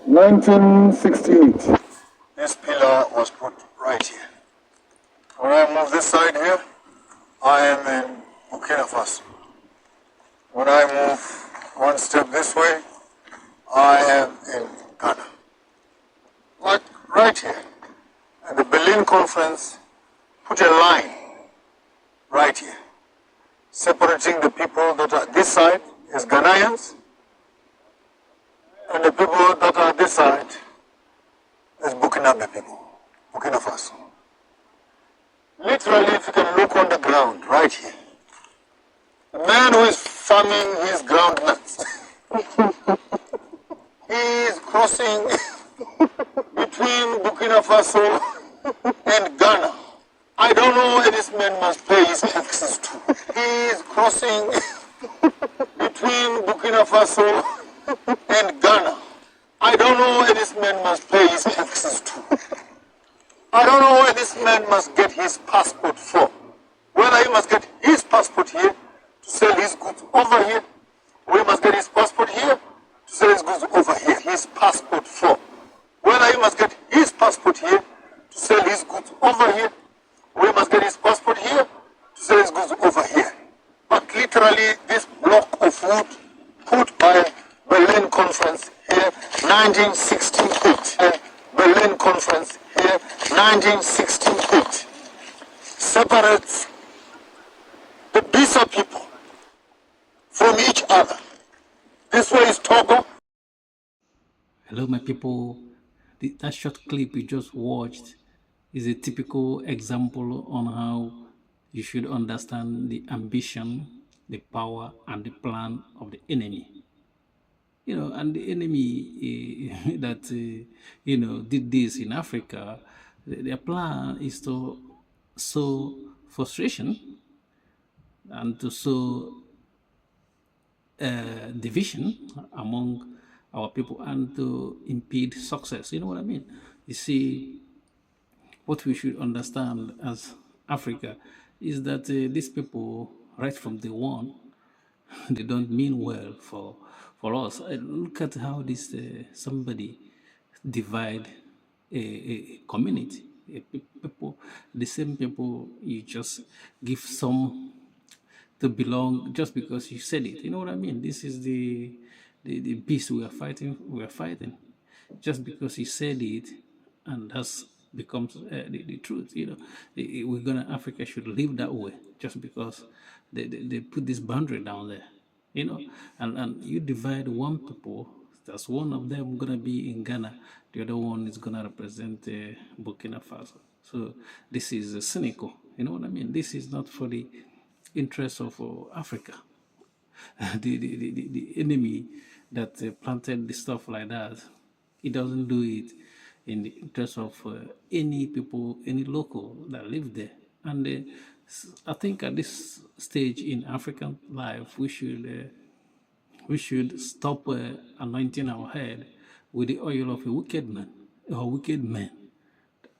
1968. This pillar was put right here. When I move this side here, I am in Burkina Faso. When I move one step this way, I am in Ghana. Like right here. And the Berlin Conference put a line right here, separating the people that are this side as Ghanaians, and the people that are this side as Burkinabe people, Burkina Faso. Literally, if you can look on the ground right here, the man who is farming his groundnuts, he is crossing between Burkina Faso and Ghana. I don't know where this man must pay his taxes to. He is crossing between Burkina Faso and Ghana. I don't know where this man must pay his taxes to. I don't know where this man must get his passport from. Whether he must get his passport here to sell his goods over here, or he must get his passport here to sell his goods over here. His passport from. Whether he must get his passport here to sell his goods over here, or he must get his passport here to sell his goods over here. But literally, this block of wood put by Berlin Conference here, 1968. Berlin Conference here, 1968. Separates the Bisa people from each other. This way is Togo. Hello, my people. That short clip you just watched is a typical example on how you should understand the ambition, the power, and the plan of the enemy. And the enemy that did this in Africa, their plan is to sow frustration and to sow division among our people and to impede success. You know what I mean? You see, what we should understand as Africa is that these people, right from day one, they don't mean well for us. Look at how this somebody divide a community. People, the same people, you just give some to belong just because you said it. You know what I mean? This is the beast we are fighting. We are fighting just because he said it, and that's becomes the truth. We're gonna Africa should live that way just because they put this boundary down there. And you divide one people. That's one of them gonna be in Ghana. The other one is gonna represent Burkina Faso. So this is cynical. You know what I mean? This is not for the interest of Africa. The enemy that planted the stuff like that, he doesn't do it in the interest of any people, any local that live there. And I think at this stage in African life, we should stop anointing our head with the oil of a wicked man or wicked man.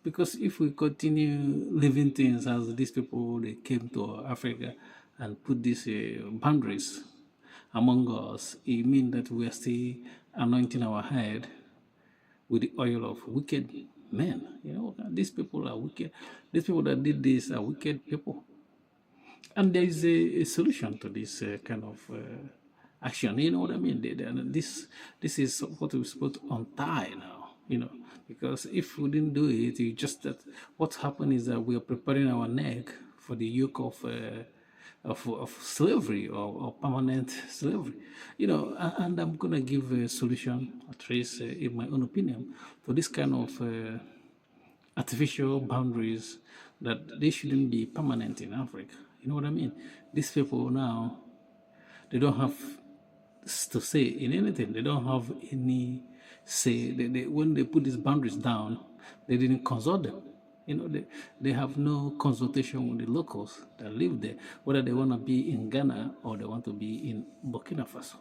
Because if we continue living things as these people, they came to Africa and put these boundaries among us, it means that we are still anointing our head with the oil of wicked men. These people are wicked. These people that did this are wicked people. And there is a solution to this kind of action. You know what I mean? This is what we're supposed to untie now. Because if we didn't do it, what happened is that we are preparing our neck for the yoke of slavery or permanent slavery. And I'm gonna give a solution, at least in my own opinion, for this kind of artificial boundaries, that they shouldn't be permanent in Africa. You know what I mean? These people now, they don't have to say in anything. They don't have any say. When they put these boundaries down, they didn't consult them. They have no consultation with the locals that live there, whether they want to be in Ghana or they want to be in Burkina Faso.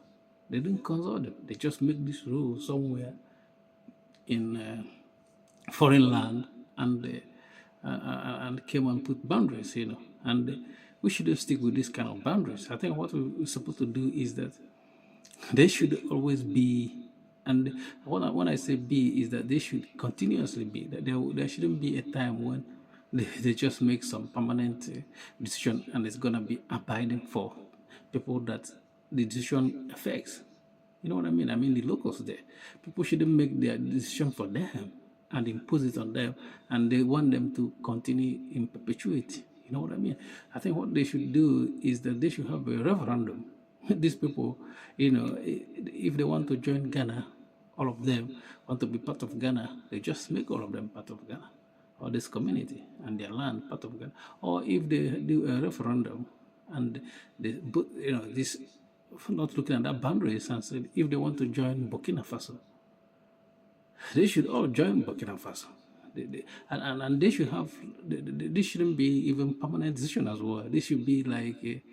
They didn't consult them. They just make this rule somewhere in foreign land and came and put boundaries, and we shouldn't stick with this kind of boundaries. I think what we're supposed to do is that there should always be And when I say be is that they should continuously be. That there shouldn't be a time when they just make some permanent decision and it's gonna be abiding for people that the decision affects. You know what I mean? I mean the locals there. People shouldn't make their decision for them and impose it on them, and they want them to continue in perpetuity. You know what I mean? I think what they should do is that they should have a referendum. These people, if they want to join Ghana, all of them want to be part of Ghana, they just make all of them part of Ghana, or this community and their land part of Ghana. Or if they do a referendum and they put, this, not looking at that boundaries and said if they want to join Burkina Faso, they should all join Burkina Faso. And they should have, this shouldn't be even permanent decision as well. This should be like,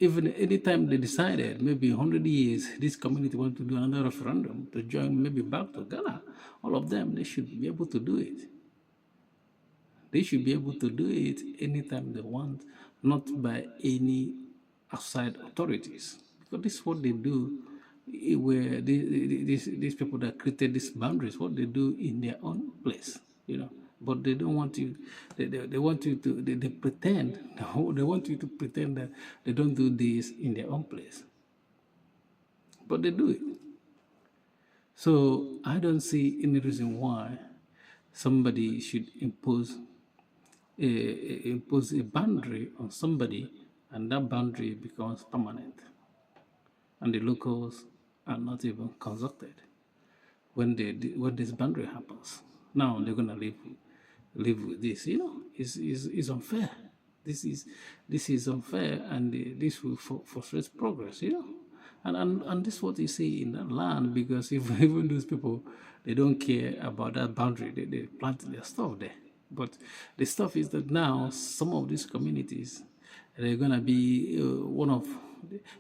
even anytime they decided, maybe 100 years, this community want to do another referendum to join maybe back to Ghana, all of them, they should be able to do it. They should be able to do it anytime they want, not by any outside authorities. Because this is what they do, where these people that created these boundaries, what they do in their own place, But they don't want you, they want you to, they pretend, they want you to pretend that they don't do this in their own place. But they do it. So I don't see any reason why somebody should impose a boundary on somebody, and that boundary becomes permanent, and the locals are not even consulted when this boundary happens. Now they're gonna live with this. It's unfair. This is unfair, and this will frustrate progress. And this is what you see in that land, because if even those people, they don't care about that boundary, they plant their stuff there. But the stuff is that now some of these communities, they're gonna be one of,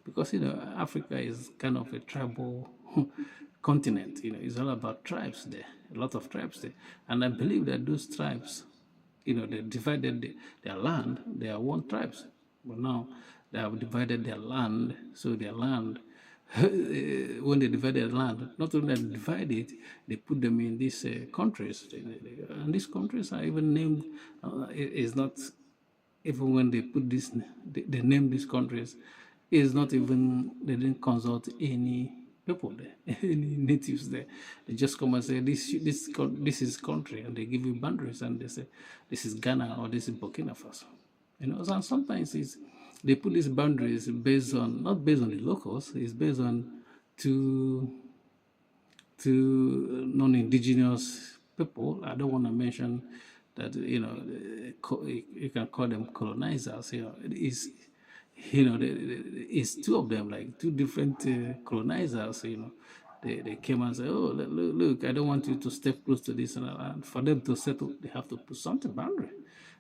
because Africa is kind of a tribal continent. It's all about tribes there, a lot of tribes there, and I believe that those tribes, they divided their land. They are one tribes, but now they have divided their land. So their land, when they divide their land, not only they divide it, they put them in these countries, and these countries are even named. Is not even when they put this, they name these countries, is not even, they didn't consult any people there, any natives there. They just come and say this is country, and they give you boundaries, and they say this is Ghana or this is Burkina Faso. And sometimes they put these boundaries based on, not based on the locals, it's based on two non-indigenous people. I don't want to mention that, you can call them colonizers. It's two of them, like two different colonizers. They came and said, "Oh, look, I don't want you to step close to this," and for them to settle, they have to put something boundary,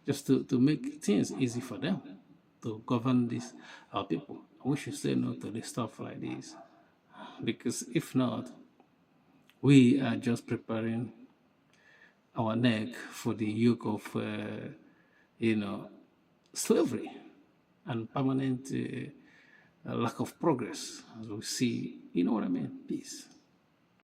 just to make things easy for them to govern our people. We should say no to this stuff like this, because if not, we are just preparing our neck for the yoke of, slavery and permanent lack of progress, as we see. You know what I mean? Peace.